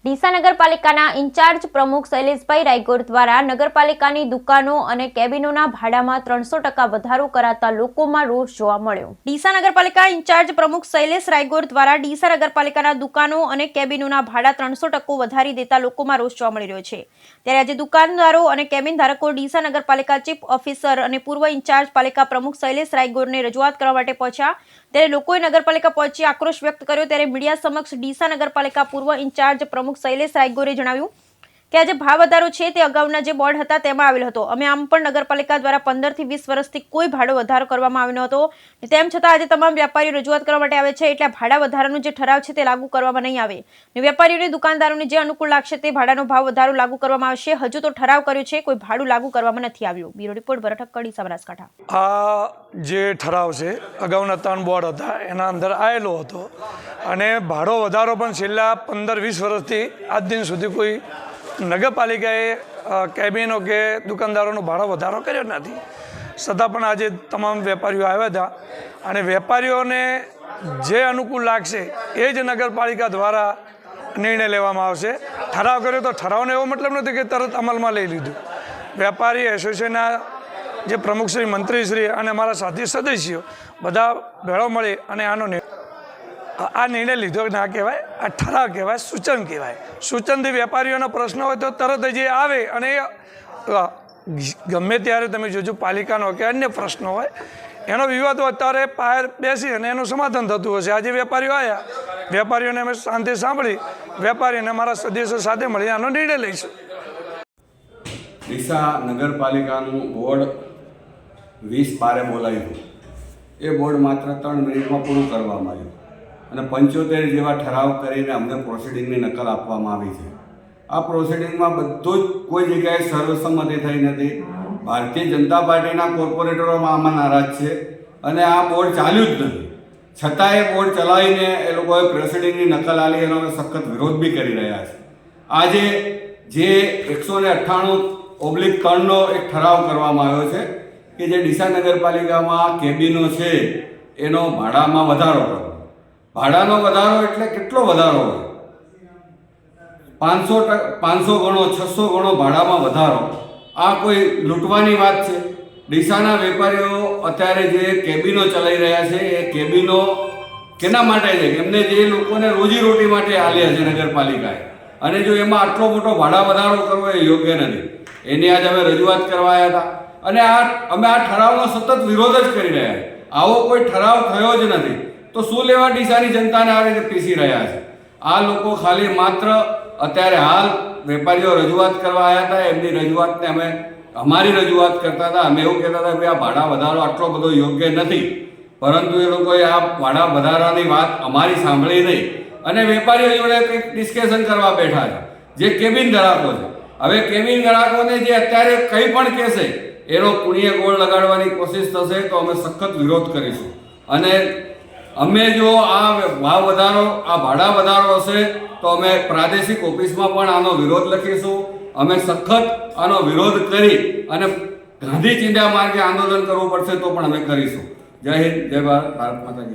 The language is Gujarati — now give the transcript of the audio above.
ડીસા નગરપાલિકાના ઇન્ચાર્જ પ્રમુખ શૈલેષભાઈ રાયગોર દ્વારા નગરપાલિકાની દુકાનો અને કેબિનોના ભાડામાં 300% વધારો કરાતા લોકોમાં રોષ જોવા મળ્યો। ડીસા નગરપાલિકા ઇન્ચાર્જ પ્રમુખ શૈલેષ રાયગોર દ્વારા ડીસા નગરપાલિકાના દુકાનો અને કેબિનોના ભાડા 300% વધારી દેતા લોકોમાં રોષ જોવા મળી રહ્યો છે। ત્યારે આજે દુકાનદારો અને કેબિન ધારકો ડીસા નગરપાલિકા ચીફ ઓફિસર અને પૂર્વ ઇન્ચાર્જ પાલિકા પ્રમુખ શૈલેષ રાયગોરને રજૂઆત કરવા માટે પહોંચ્યા। ત્યારે લોકોએ નગરપાલિકા પહોંચી આક્રોશ વ્યક્ત કર્યો। ત્યારે મીડિયા સમક્ષ ડીસા નગરપાલિકા પૂર્વ ઇન્ચાર્જ પ્રમુખ શૈલેષ રાયગોરે જણાવ્યું કે આજે ભાવ વધારો છે તે અગાઉના જે બોર્ડ હતા તેમાં આવેલો હતો। અમે આમ પણ નગરપાલિકા દ્વારા 15 થી 20 વર્ષથી કોઈ ભાડો વધારો કરવામાં આવ્યો નહોતો, તેમ છતાં આજે તમામ વેપારીઓ રજૂઆત કરવા માટે આવે છે, એટલે ભાડા વધારાનો જે ઠરાવ છે તે લાગુ કરવામાં નહીં આવે અને વેપારીઓને દુકાનદારોને જે અનુકૂળ લાગશે તે ભાડાનો ભાવ વધારો લાગુ કરવામાં આવશે। હજુ તો ઠરાવ કર્યો છે, કોઈ ભાડું લાગુ કરવામાં નથી આવ્યું। બ્યુરો રિપોર્ટ ભરત ઠક્કર, બનાસકાંઠા। આ જે ઠરાવ છે અગાઉના 3 બોર્ડ હતા એના અંદર આવેલો હતો અને ભાડો વધારો પણ છેલ્લા 15-20 વર્ષથી આજ દિન સુધી કોઈ નગરપાલિકાએ કેબિનો કે દુકાનદારોનો ભાડો વધારો કર્યો નથી। છતાં પણ આજે તમામ વેપારીઓ આવ્યા હતા અને વેપારીઓને જે અનુકૂળ લાગશે એ જ નગરપાલિકા દ્વારા નિર્ણય લેવામાં આવશે। ઠરાવ કર્યો તો ઠરાવનો એવો મતલબ નથી કે તરત અમલમાં લઈ લીધું। વેપારી એસોસિએશનના જે પ્રમુખશ્રી, મંત્રીશ્રી અને અમારા સાથી સદસ્યો બધા ભેળો મળી અને આ નિર્ણય લીધો ના કહેવાય, આ ઠરાવ કહેવાય, સૂચન કહેવાય। સૂચનથી વેપારીઓનો પ્રશ્ન હોય તો તરત જ આવે અને ગમે ત્યારે તમે જોજો પાલિકાનો કે અન્ય પ્રશ્નો હોય એનો વિવાદ હોય ત્યારે બહાર બેસી અને એનું સમાધાન થતું હશે। આજે વેપારીઓ આવ્યા, વેપારીઓને અમે શાંતિ સાંભળી વેપારીને અમારા સદસ્યો સાથે મળી આનો નિર્ણય લઈશું। ડીસા નગરપાલિકાનું બોર્ડ 20/12 બોલાવ્યું, એ બોર્ડ માત્ર 3 મિનિટમાં પૂરું કરવામાં આવ્યું અને 75 જેવા ઠરાવ કરીને અમને પ્રોસિડિંગની નકલ આપવામાં આવી છે। આ પ્રોસિડિંગમાં બધું જ કોઈ જગ્યાએ સર્વસંમતિ થઈ નથી। ભારતીય જનતા પાર્ટીના કોર્પોરેટરોમાં આમાં નારાજ છે અને આ બોર્ડ ચાલ્યું જ નથી, છતાં એ બોર્ડ ચલાવીને એ લોકોએ પ્રોસિડિંગની નકલ આલી એનો સખત વિરોધ બી કરી રહ્યા છે। આજે જે 198/3નો એક ઠરાવ કરવામાં આવ્યો છે કે જે ડીસા નગરપાલિકામાં કેબિનો છે એનો ભાડામાં વધારો કરો। ભાડાનો વધારો એટલે કેટલો વધારો હોય? 500 ગણો, 600 ગણો ભાડામાં વધારો। આ કોઈ લૂંટવાની વાત છે? ડીસાના વેપારીઓ અત્યારે જે કેબિનો ચલાવી રહ્યા છે એ કેબિનો કેના માટે છે? એમને જે લોકોને રોજીરોટી માટે આલ્યા છે નગરપાલિકાએ, અને જો એમાં આટલો મોટો ભાડા વધારો કરવો એ યોગ્ય નથી। એની આજે અમે રજૂઆત કરવા આવ્યા હતા અને અમે આ ઠરાવનો સતત વિરોધ જ કરી રહ્યા છીએ। આવો કોઈ ઠરાવ થયો જ નથી તો શું લેવા ડીસાની જનતાને આ રીતે પીસી રહ્યા છે? આ લોકો ખાલી માત્ર અત્યારે હાલ વેપારીઓ રજૂઆત કરવા આવ્યા હતા, એમની રજૂઆતને અમે અમારી રજૂઆત કરતા હતા। અમે એવું કહેતા હતા કે આ ભાડા વધારો આટલો બધો યોગ્ય નથી, પરંતુ એ લોકોએ આ ભાડા વધારાની વાત અમારી સાંભળી નહીં અને વેપારીઓ જોડે કંઈક ડિસ્કશન કરવા બેઠા છે, જે કેબિન ગ્રાહકો છે। હવે કેબિન ગ્રાહકોને જે અત્યારે કંઈ પણ કહેશે એનો કુણીએ ગોળ લગાડવાની કોશિશ થશે તો અમે સખત વિરોધ કરીશું અને અમે જો આ ભાવ વધારો, આ ભાડા વધારો હશે તો અમે પ્રાદેશિક ઓફિસમાં પણ આનો વિરોધ લખીશું। અમે સખત આનો વિરોધ કરી અને ગાંધી ચિંધ્યા માર્ગે આંદોલન કરવું પડશે તો પણ અમે કરીશું। જય હિન્દ, જય ભારત, ભારત માતા કી।